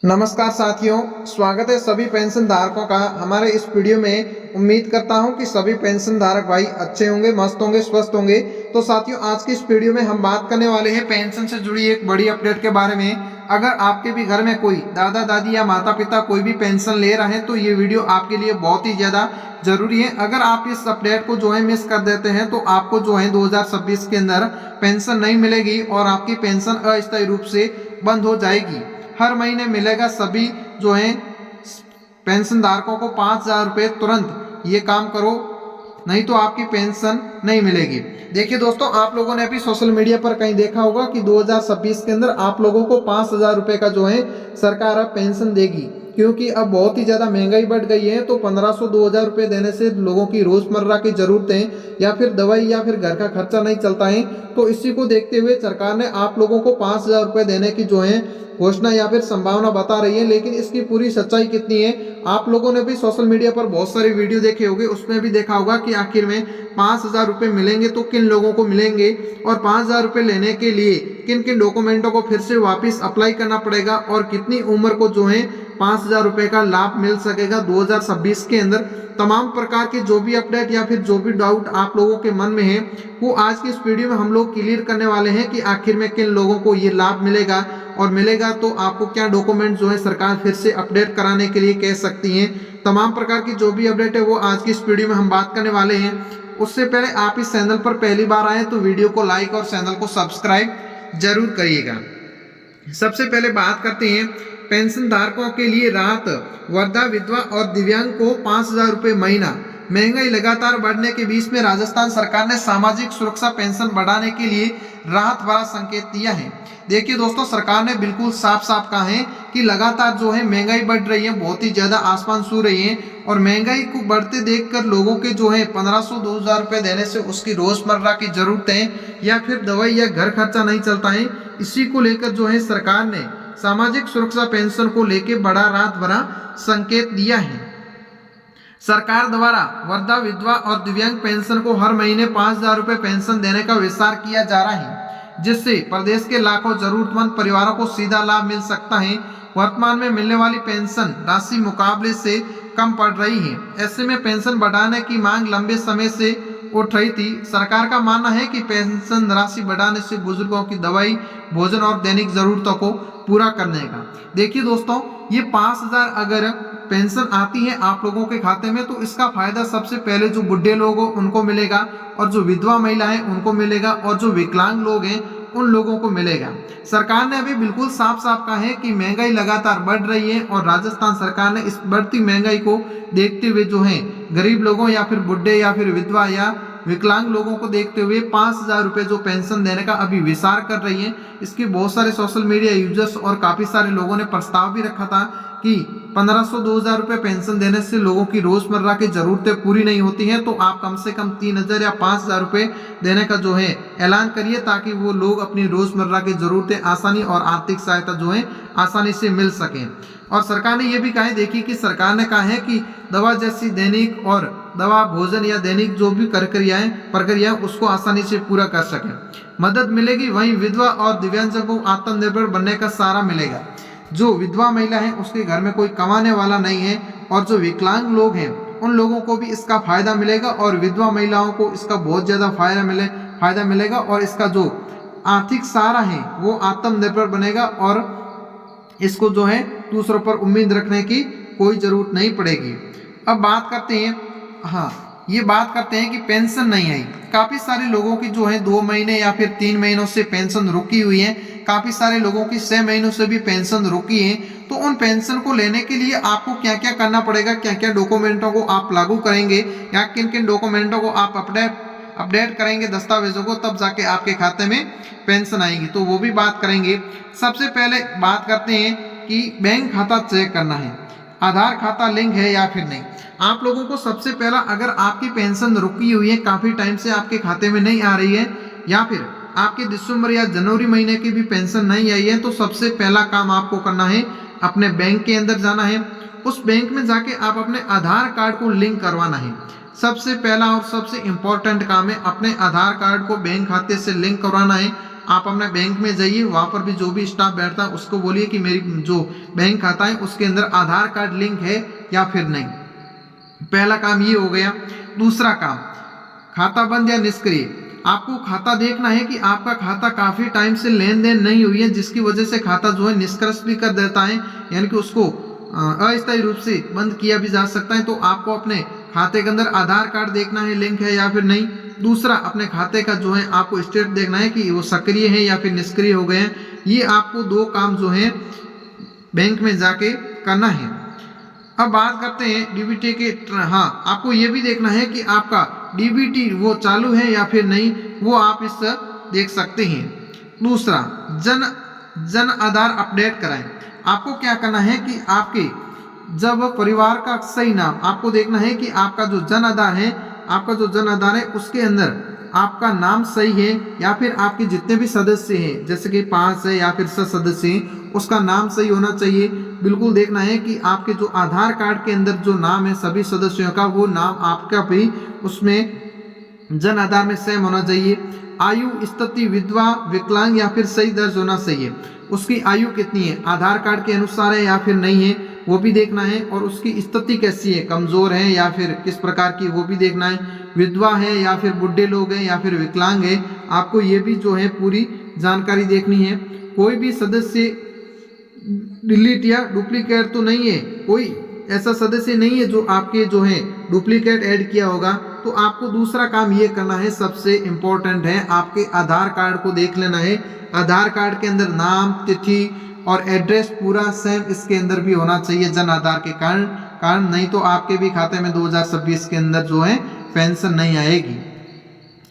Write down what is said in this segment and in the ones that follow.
नमस्कार साथियों, स्वागत है सभी पेंशन धारकों का हमारे इस वीडियो में। उम्मीद करता हूं कि सभी पेंशन धारक भाई अच्छे होंगे, मस्त होंगे, स्वस्थ होंगे। तो साथियों, आज की इस वीडियो में हम बात करने वाले हैं पेंशन से जुड़ी एक बड़ी अपडेट के बारे में। अगर आपके भी घर में कोई दादा दादी या माता पिता कोई भी पेंशन ले रहे हैं तो ये वीडियो आपके लिए बहुत ही ज़्यादा जरूरी है। अगर आप इस अपडेट को मिस कर देते हैं तो आपको 2026 के अंदर पेंशन नहीं मिलेगी और आपकी पेंशन अस्थायी रूप से बंद हो जाएगी। हर महीने मिलेगा सभी पेंशन धारकों को 5,000 रुपये तुरंत। ये काम करो, नहीं तो आपकी पेंशन नहीं मिलेगी। देखिए दोस्तों, आप लोगों ने अभी सोशल मीडिया पर कहीं देखा होगा कि 2026 के अंदर आप लोगों को 5,000 रुपये का सरकार अब पेंशन देगी, क्योंकि अब बहुत ही ज़्यादा महंगाई बढ़ गई है। तो 1,500 2,000 रुपये देने से लोगों की रोज़मर्रा की ज़रूरतें या फिर दवाई या फिर घर का खर्चा नहीं चलता है। तो इसी को देखते हुए सरकार ने आप लोगों को 5,000 रुपये देने की घोषणा या फिर संभावना बता रही है। लेकिन इसकी पूरी सच्चाई कितनी है, आप लोगों ने भी सोशल मीडिया पर बहुत सारे वीडियो देखे होंगे, उसमें भी देखा होगा कि आखिर में 5,000 रुपये मिलेंगे तो किन लोगों को मिलेंगे और 5,000 रुपये लेने के लिए किन किन डॉक्यूमेंटों को फिर से वापस अप्लाई करना पड़ेगा और कितनी उम्र को 5,000 रुपये का लाभ मिल सकेगा 2026 के अंदर। तमाम प्रकार के जो भी अपडेट या फिर जो भी डाउट आप लोगों के मन में है, वो आज की इस वीडियो में हम लोग क्लियर करने वाले हैं कि आखिर में किन लोगों को ये लाभ मिलेगा और मिलेगा तो आपको क्या डॉक्यूमेंट सरकार फिर से अपडेट कराने के लिए कह सकती है। तमाम प्रकार की जो भी अपडेट है वो आज की इस वीडियो में हम बात करने वाले हैं। उससे पहले आप इस चैनल पर पहली बार आए तो वीडियो को लाइक और चैनल को सब्सक्राइब जरूर करिएगा। सबसे पहले बात करते हैं पेंशन धारकों के लिए राहत। वृद्धा, विधवा और दिव्यांग को 5,000 रुपये महीना। महंगाई लगातार बढ़ने के बीच में राजस्थान सरकार ने सामाजिक सुरक्षा पेंशन बढ़ाने के लिए राहत भरा संकेत दिया है। देखिए दोस्तों, सरकार ने बिल्कुल साफ साफ कहा है कि लगातार महंगाई बढ़ रही है, बहुत ही ज्यादा आसमान छू रही है और महंगाई को बढ़ते देखकर लोगों के 1,500 2,000 रुपये देने से उसकी रोजमर्रा की जरूरतें या फिर दवाई या घर खर्चा नहीं चलता है। इसी को लेकर सरकार ने सामाजिक सुरक्षा पेंशन को लेकर बड़ा राहत भरा संकेत दिया है। सरकार द्वारा वृद्धा, विधवा और दिव्यांग पेंशन को हर महीने 5,000 रुपये पेंशन देने का विस्तार किया जा रहा है, जिससे प्रदेश के लाखों जरूरतमंद परिवारों को सीधा लाभ मिल सकता है। वर्तमान में मिलने वाली पेंशन राशि मुकाबले से कम पड़ रही है। ऐसे में पेंशन बढ़ाने की मांग लंबे समय से उठ रही थी। सरकार का मानना है कि पेंशन राशि बढ़ाने से बुजुर्गों की दवाई, भोजन और दैनिक जरूरतों को पूरा करने का। देखिए दोस्तों, ये 5,000 अगर पेंशन आती है आप लोगों के खाते में तो इसका फायदा सबसे पहले जो बुढ़े लोग हो उनको मिलेगा और जो विधवा महिला है उनको मिलेगा और जो विकलांग लोग हैं उन लोगों को मिलेगा। सरकार ने अभी बिल्कुल साफ साफ कहा है कि महंगाई लगातार बढ़ रही है और राजस्थान सरकार ने इस बढ़ती महंगाई को देखते हुए गरीब लोगों या फिर बुढ़े या फिर विधवा या विकलांग लोगों को देखते हुए 5,000 रुपये जो पेंशन देने का अभी विस्तार कर रही है। इसके बहुत सारे सोशल मीडिया यूजर्स और काफ़ी सारे लोगों ने प्रस्ताव भी रखा था कि 1,500 2,000 रुपये पेंशन देने से लोगों की रोज़मर्रा की ज़रूरतें पूरी नहीं होती हैं, तो आप कम से कम 3,000 या 5,000 रुपये देने का ऐलान करिए, ताकि वो लोग अपनी रोज़मर्रा की ज़रूरतें आसानी और आर्थिक सहायता आसानी से मिल सकें। और सरकार ने ये भी कहा है, देखिए कि सरकार ने कहा है कि दवा जैसी दैनिक और दवा, भोजन या दैनिक जो भी प्रक्रिया उसको आसानी से पूरा कर सकें, मदद मिलेगी। वहीं विधवा और दिव्यांगजन को आत्मनिर्भर बनने का सहारा मिलेगा। जो विधवा महिला है उसके घर में कोई कमाने वाला नहीं है और जो विकलांग लोग हैं उन लोगों को भी इसका फायदा मिलेगा और विधवा महिलाओं को इसका बहुत ज़्यादा फायदा मिलेगा और इसका जो आर्थिक सहारा है वो आत्मनिर्भर बनेगा और इसको दूसरों पर उम्मीद रखने की कोई ज़रूरत नहीं पड़ेगी। अब बात करते हैं, ये बात करते हैं कि पेंशन नहीं आई। काफ़ी सारे लोगों की 2 महीने या फिर 3 महीनों से पेंशन रुकी हुई है। काफ़ी सारे लोगों की 6 महीनों से भी पेंशन रुकी है। तो उन पेंशन को लेने के लिए आपको क्या क्या करना पड़ेगा, क्या क्या डॉक्यूमेंटों को आप लागू करेंगे या किन किन डॉक्यूमेंटों को आप अपडेट करेंगे, दस्तावेजों को, तब जाके आपके खाते में पेंशन आएगी, तो वो भी बात करेंगे। सबसे पहले बात करते हैं कि बैंक खाता चेक करना है, आधार खाता लिंक है या फिर नहीं। आप लोगों को सबसे पहला, अगर आपकी पेंशन रुकी हुई है, काफ़ी टाइम से आपके खाते में नहीं आ रही है या फिर आपके दिसंबर या जनवरी महीने की भी पेंशन नहीं आई है, तो सबसे पहला काम आपको करना है, अपने बैंक के अंदर जाना है। उस बैंक में जाके आप अपने आधार कार्ड को लिंक करवाना है। सबसे पहला और सबसे इम्पोर्टेंट काम है अपने आधार कार्ड को बैंक खाते से लिंक करवाना है। आप अपने बैंक में जाइए, वहाँ पर भी जो भी स्टाफ बैठता है उसको बोलिए कि मेरी जो बैंक खाता है उसके अंदर आधार कार्ड लिंक है या फिर नहीं। पहला काम ये हो गया। दूसरा काम, खाता बंद या निष्क्रिय। आपको खाता देखना है कि आपका खाता काफी टाइम से लेन देन नहीं हुई है, जिसकी वजह से खाता जो है निष्क्रिय भी कर देता है, यानी कि उसको अस्थायी रूप से बंद किया भी जा सकता है। तो आपको अपने खाते के अंदर आधार कार्ड देखना है लिंक है या फिर नहीं। दूसरा, अपने खाते का जो है आपको स्टेट देखना है कि वो सक्रिय है या फिर निष्क्रिय हो गए हैं। ये आपको दो काम जो है बैंक में जाके करना है। अब बात करते हैं डीबीटी के। हाँ, आपको ये भी देखना है कि आपका डीबीटी वो चालू है या फिर नहीं, वो आप इस देख सकते हैं। दूसरा, जन आधार अपडेट कराएं। आपको क्या करना है कि आपके जब परिवार का सही नाम आपको देखना है कि आपका जो जन आधार है, आपका जो जन आधार है उसके अंदर आपका नाम सही है या फिर आपके जितने भी सदस्य हैं, जैसे कि 5 है या फिर 6 सदस्य हैं, उसका नाम सही होना चाहिए। बिल्कुल देखना है कि आपके जो आधार कार्ड के अंदर जो नाम है सभी सदस्यों का, वो नाम आपका भी उसमें जन आधार में सेम होना चाहिए। आयु, स्थिति, विधवा, विकलांग या फिर सही दर्ज होना चाहिए। उसकी आयु कितनी है, आधार कार्ड के अनुसार है या फिर नहीं है, वो भी देखना है। और उसकी स्थिति कैसी है, कमजोर है या फिर किस प्रकार की, वो भी देखना है। विधवा है या फिर बुढ़े लोग हैं या फिर विकलांग है, आपको ये भी जो है पूरी जानकारी देखनी है। कोई भी सदस्य डिलीट या डुप्लीकेट तो नहीं है, कोई ऐसा सदस्य नहीं है जो आपके जो है डुप्लीकेट ऐड किया होगा। तो आपको दूसरा काम ये करना है, सबसे इम्पोर्टेंट है, आपके आधार कार्ड को देख लेना है। आधार कार्ड के अंदर नाम, तिथि और एड्रेस पूरा सेम इसके अंदर भी होना चाहिए जन आधार के कारण नहीं तो आपके भी खाते में 2026 के अंदर जो है पेंशन नहीं आएगी।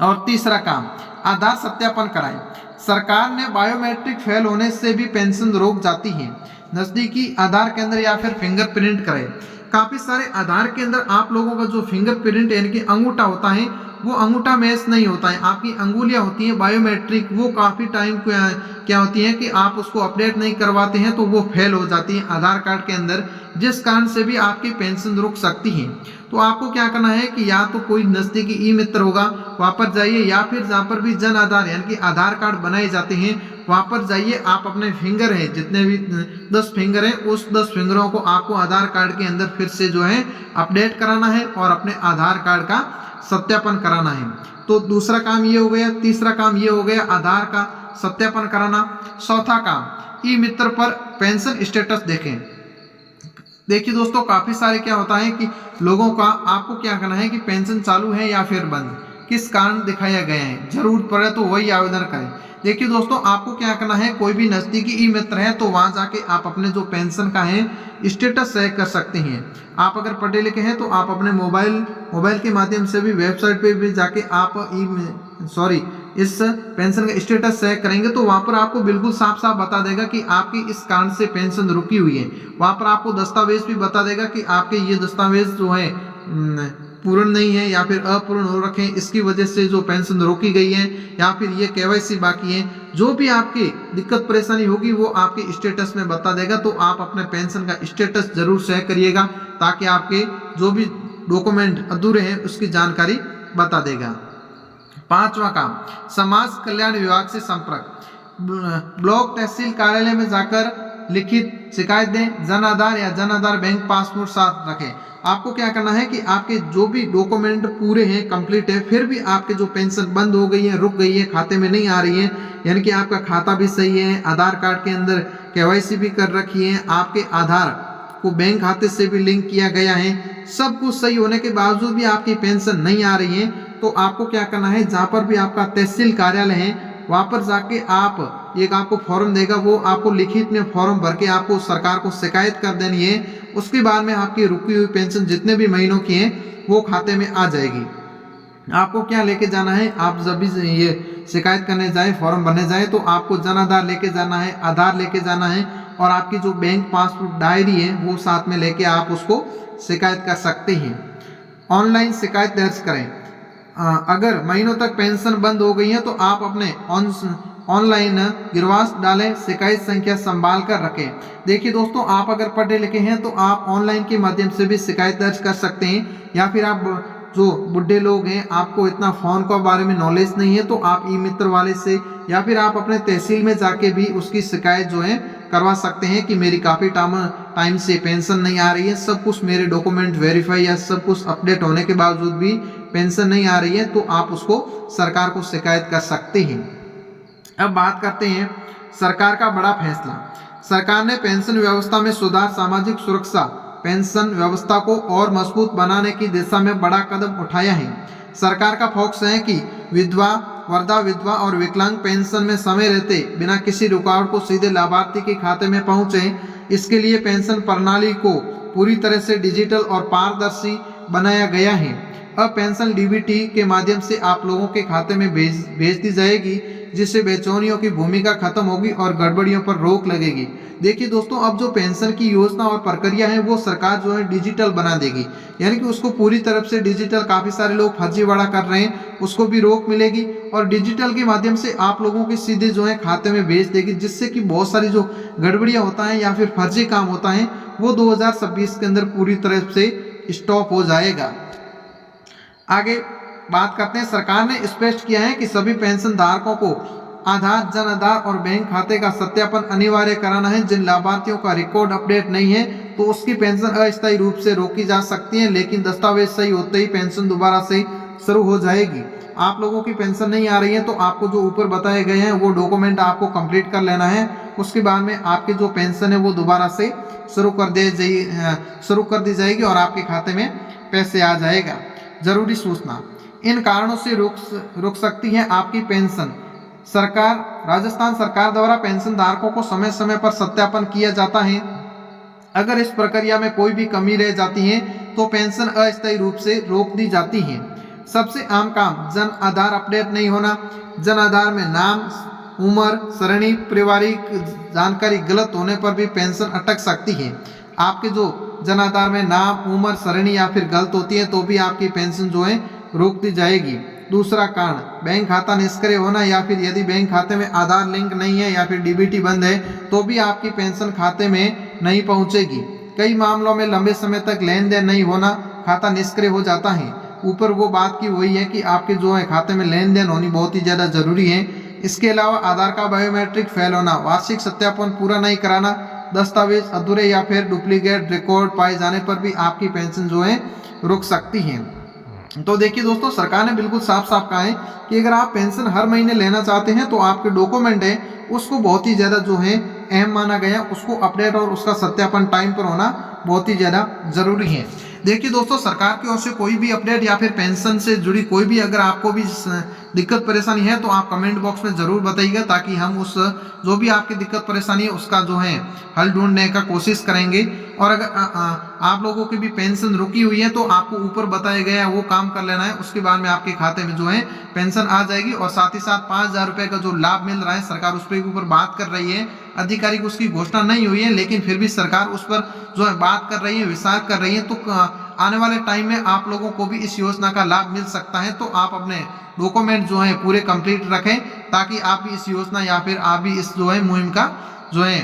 और तीसरा काम, आधार सत्यापन कराएं। सरकार ने बायोमेट्रिक फेल होने से भी पेंशन रोक जाती है। नजदीकी आधार केंद्र या फिर फिंगरप्रिंट कराएं। काफी सारे आधार के अंदर आप लोगों का जो फिंगरप्रिंट यानी कि अंगूठा होता है, वो अंगूठा मैच नहीं होता है। आपकी अंगुलियां होती हैं बायोमेट्रिक, वो काफी टाइम क्या होती है कि आप उसको अपडेट नहीं करवाते हैं तो वो फेल हो जाती है आधार कार्ड के अंदर, जिस कारण से भी आपकी पेंशन रुक सकती है। तो आपको क्या करना है कि या तो कोई नजदीकी ई मित्र होगा वहां पर जाइए, या फिर जहाँ पर भी जन आधार यानी कि आधार कार्ड बनाए जाते हैं वहां पर जाइए। आप अपने फिंगर है, जितने भी 10 फिंगर हैं, उस 10 फिंगरों को आपको आधार कार्ड के अंदर फिर से जो है अपडेट कराना है और अपने आधार कार्ड का सत्यापन कराना है। तो दूसरा काम ये हो गया। तीसरा काम ये हो गया आधार का सत्यापन कराना। चौथा काम, ई मित्र पर पेंशन स्टेटस देखें। देखिए दोस्तों, काफी सारे क्या होता है कि लोगों का, आपको क्या करना है कि पेंशन चालू है या फिर बंद, किस कारण दिखाया गया है, जरूरत पड़े तो वही आवेदन करें। देखिए दोस्तों, आपको क्या करना है, कोई भी नजदीकी ई मित्र है तो वहां जाके आप अपने जो पेंशन का है स्टेटस चेक कर सकते हैं। आप अगर पढ़े लिखे हैं तो आप अपने मोबाइल के माध्यम से भी वेबसाइट पे भी जाके आप इस पेंशन का स्टेटस चेक करेंगे तो वहां पर आपको बिल्कुल साफ साफ बता देगा कि आपकी इस कारण से पेंशन रुकी हुई है। वहां पर आपको दस्तावेज भी बता देगा कि आपके ये दस्तावेज जो है पूर्ण नहीं है या फिर अपूर्ण हो रखे हैं, इसकी वजह से जो पेंशन रोकी गई है, या फिर ये केवाईसी बाकी है। जो भी आपकी दिक्कत परेशानी होगी वो आपके स्टेटस में बता देगा। तो आप अपने पेंशन का स्टेटस जरूर चेक करिएगा ताकि आपके जो भी डॉक्यूमेंट अधूरे हैं उसकी जानकारी बता देगा। पांचवा काम, समाज कल्याण विभाग से संपर्क। ब्लॉक तहसील कार्यालय में जाकर लिखित शिकायत दें। जन आधार या जन आधार बैंक पासपोर्ट साथ रखें। आपको क्या करना है कि आपके जो भी डॉक्यूमेंट पूरे हैं, कंप्लीट है, फिर भी आपके जो पेंशन बंद हो गई है, रुक गई है, खाते में नहीं आ रही है, यानी कि आपका खाता भी सही है, आधार कार्ड के अंदर केवाईसी भी कर रखी है, आपके आधार को बैंक खाते से भी लिंक किया गया है, सब कुछ सही होने के बावजूद भी आपकी पेंशन नहीं आ रही है, तो आपको क्या करना है, जहाँ पर भी आपका तहसील कार्यालय है वहाँ पर जाके आप एक आपको फॉर्म देगा, वो आपको लिखित में फॉर्म भर के आपको सरकार को शिकायत कर देनी है। उसके बाद में आपकी रुकी हुई पेंशन जितने भी महीनों की हैं वो खाते में आ जाएगी। आपको क्या लेके जाना है, आप जब भी ये शिकायत करने जाए, फॉर्म भरने जाए, तो आपको जन आधार लेके जाना है, आधार लेके जाना है, और आपकी जो बैंक पासबुक डायरी है वो साथ में लेके आप उसको शिकायत कर सकते हैं। ऑनलाइन शिकायत दर्ज करें। अगर महीनों तक पेंशन बंद हो गई है तो आप अपने ऑनलाइन गिरवास डालें, शिकायत संख्या संभाल कर रखें। देखिए दोस्तों, आप अगर पढ़े लिखे हैं तो आप ऑनलाइन के माध्यम से भी शिकायत दर्ज कर सकते हैं, या फिर आप जो बुढ़े लोग हैं, आपको इतना फ़ोन के बारे में नॉलेज नहीं है, तो आप ई मित्र वाले से या फिर आप अपने तहसील में जाके भी उसकी शिकायत जो है करवा सकते हैं कि मेरी काफ़ी टाइम से पेंशन नहीं आ रही है, सब कुछ मेरे डॉक्यूमेंट वेरीफाई या सब कुछ अपडेट होने के बावजूद भी पेंशन नहीं आ रही है, तो आप उसको सरकार को शिकायत कर सकते हैं। अब बात करते हैं सरकार का बड़ा फैसला। सरकार ने पेंशन व्यवस्था में सुधार, सामाजिक सुरक्षा पेंशन व्यवस्था को और मजबूत बनाने की दिशा में बड़ा कदम उठाया है। सरकार का फोकस है कि विधवा, वृद्धा, विधवा और विकलांग पेंशन में समय रहते बिना किसी रुकावट को सीधे लाभार्थी के खाते में पहुंचे। इसके लिए पेंशन प्रणाली को पूरी तरह से डिजिटल और पारदर्शी बनाया गया है। अब पेंशन डीबीटी के माध्यम से आप लोगों के खाते में भेज दी जाएगी, जिससे बेचैनियों की भूमिका खत्म होगी और गड़बड़ियों पर रोक लगेगी। देखिए दोस्तों, अब जो पेंशन की योजना और प्रक्रिया है वो सरकार जो है डिजिटल बना देगी, यानी कि उसको पूरी तरफ से डिजिटल। काफ़ी सारे लोग फर्जीवाड़ा कर रहे हैं, उसको भी रोक मिलेगी और डिजिटल के माध्यम से आप लोगों के सीधे जो है खाते में भेज देगी, जिससे कि बहुत सारी जो गड़बड़ियाँ होता है या फिर फर्जी काम होता है वो 2026 के अंदर पूरी तरह से स्टॉप हो जाएगा। आगे बात करते हैं, सरकार ने स्पष्ट किया है कि सभी पेंशन धारकों को आधार, जन आधार और बैंक खाते का सत्यापन अनिवार्य कराना है। जिन लाभार्थियों का रिकॉर्ड अपडेट नहीं है तो उसकी पेंशन अस्थायी रूप से रोकी जा सकती है, लेकिन दस्तावेज सही होते ही पेंशन दोबारा से शुरू हो जाएगी। आप लोगों की पेंशन नहीं आ रही है तो आपको जो ऊपर बताए गए हैं वो डॉक्यूमेंट आपको कंप्लीट कर लेना है। उसके बाद में आपकी जो पेंशन है वो दोबारा से शुरू कर दी जाएगी और आपके खाते में पैसे आ जाएगा। जरूरी सूचना, इन कारणों से रुक सकती है आपकी पेंशन। राजस्थान सरकार द्वारा पेंशन धारकों को समय समय पर सत्यापन किया जाता है। अगर इस प्रक्रिया में कोई भी कमी रह जाती है तो पेंशन अस्थायी रूप से रोक दी जाती है। सबसे आम काम, जन आधार अपडेट नहीं होना। जन आधार में नाम, उम्र, सरणी, पारिवारिक जानकारी गलत होने पर भी पेंशन अटक सकती है। आपके जो जन आधार में नाम, उम्र, सरणी या फिर गलत होती है तो भी आपकी पेंशन जो है रोक दी जाएगी। दूसरा कारण, बैंक खाता निष्क्रिय होना या फिर यदि बैंक खाते में आधार लिंक नहीं है या फिर डीबीटी बंद है तो भी आपकी पेंशन खाते में नहीं पहुंचेगी। कई मामलों में लंबे समय तक लेन देन नहीं होना, खाता निष्क्रिय हो जाता है। ऊपर वो बात की वही है कि आपके जो है खाते में लेन देन होनी बहुत ही ज़्यादा जरूरी है। इसके अलावा आधार का बायोमेट्रिक फेल होना, वार्षिक सत्यापन पूरा नहीं कराना, दस्तावेज अधूरे या फिर डुप्लीकेट रिकॉर्ड पाए जाने पर भी आपकी पेंशन जो है रुक सकती है। तो देखिए दोस्तों, सरकार ने बिल्कुल साफ साफ कहा है कि अगर आप पेंशन हर महीने लेना चाहते हैं तो आपके डॉक्यूमेंट है उसको बहुत ही ज़्यादा जो है अहम माना गया, उसको अपडेट और उसका सत्यापन टाइम पर होना बहुत ही ज़्यादा जरूरी है। देखिए दोस्तों, सरकार की ओर से कोई भी अपडेट या फिर पेंशन से जुड़ी कोई भी अगर आपको भी दिक्कत परेशानी है तो आप कमेंट बॉक्स में ज़रूर बताइएगा, ताकि हम उस जो भी आपकी दिक्कत परेशानी है उसका जो है हल ढूंढने का कोशिश करेंगे। और अगर आप लोगों की भी पेंशन रुकी हुई है तो आपको ऊपर बताया गया वो काम कर लेना है, उसके बाद में आपके खाते में जो है पेंशन आ जाएगी। और साथ ही साथ 5,000 रुपये का जो लाभ मिल रहा है, सरकार उस पर ऊपर बात कर रही है। आधिकारिक उसकी घोषणा नहीं हुई है, लेकिन फिर भी सरकार उस पर जो है बात कर रही है, विचार कर रही है। तो आने वाले टाइम में आप लोगों को भी इस योजना का लाभ मिल सकता है। तो आप अपने डॉक्यूमेंट जो है पूरे कंप्लीट रखें, ताकि आप भी इस योजना या फिर आप भी इस जो है मुहिम का जो है